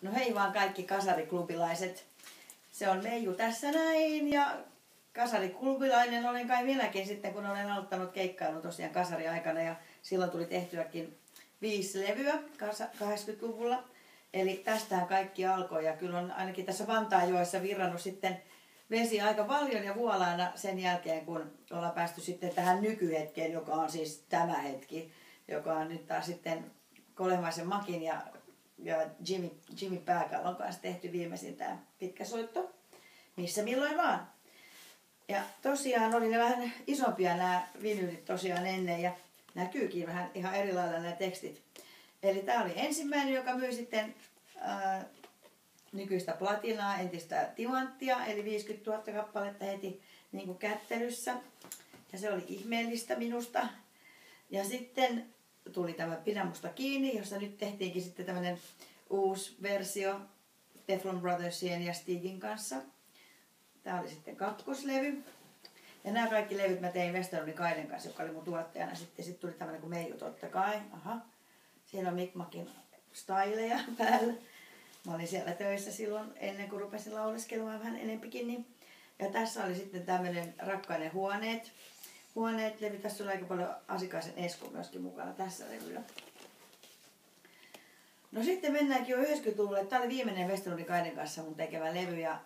No hei vaan kaikki kasariklubilaiset. Se on Meiju tässä näin ja kasariklubilainen olen kai minäkin sitten, kun olen aloittanut keikkailun tosiaan kasariaikana ja silloin tuli tehtyäkin 5 levyä 80-luvulla. Eli tästähän kaikki alkoi ja kyllä on ainakin tässä Vantaanjoessa virrannut sitten vesi aika paljon ja vuolaana sen jälkeen, kun ollaan päästy sitten tähän nykyhetkeen, joka on siis tämä hetki, joka on nyt taas sitten Kolehmaisen Makin ja Jimmy Pääkallon kanssa tehty viimeisin tämä pitkä soitto, missä milloin vaan. Ja tosiaan oli ne vähän isompia nämä vinyylit tosiaan ennen ja näkyykin vähän ihan eri lailla nämä tekstit. Eli tämä oli ensimmäinen, joka myi sitten nykyistä platinaa, entistä timanttia, eli 50 000 kappaletta heti niin kuin kättelyssä. Ja se oli ihmeellistä minusta. Ja sitten tuli tämä Pidä musta kiinni, jossa nyt tehtiinkin sitten tämmöinen uusi versio Teflon Brothersien ja Stigin kanssa. Tämä oli sitten kakkoslevy. Ja nämä kaikki levyt mä tein Westerlundin Kaiden kanssa, joka oli mun tuottajana. Sitten tuli tämmöinen kuin Meiju totta kai. Aha. Siinä on Mikmakin styleja päällä. Mä olin siellä töissä silloin ennen kuin rupesin lauleskelemaan vähän enempikin. Niin. Ja tässä oli sitten tämmöinen Rakkainen huoneet-levy. Tässä oli aika paljon Asikaisen Esko myöskin mukana tässä levyllä. No sitten mennäänkin jo 90-luvulle. Tämä oli viimeinen Westerlundin Kaiden kanssa mun tekemä levy. Ja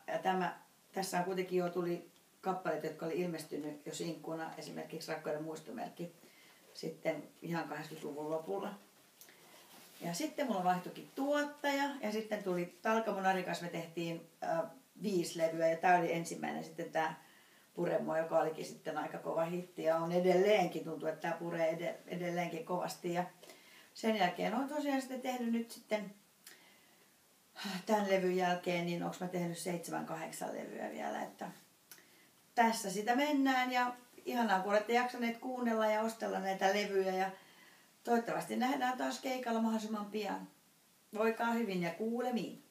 tässä on kuitenkin jo tuli kappaleita, jotka oli ilmestynyt jo sinkkuna. Esimerkiksi Rakkauden muistomerkki sitten ihan 80-luvun lopulla. Ja sitten mulla vaihtuikin tuottaja ja sitten tuli Talkamon Ari kanssa me tehtiin 5 levyä ja tämä oli ensimmäinen sitten tämä Puremo, joka olikin sitten aika kova hitti ja on edelleenkin, tuntuu, että tämä puree edelleenkin kovasti ja sen jälkeen olen tosiaan sitten tehnyt nyt sitten tämän levyn jälkeen, niin onko mä tehnyt 7-8 levyä vielä, että tässä sitä mennään ja ihanaa kun olette jaksaneet kuunnella ja ostella näitä levyjä ja toivottavasti nähdään taas keikalla mahdollisimman pian. Voikaa hyvin ja kuulemiin.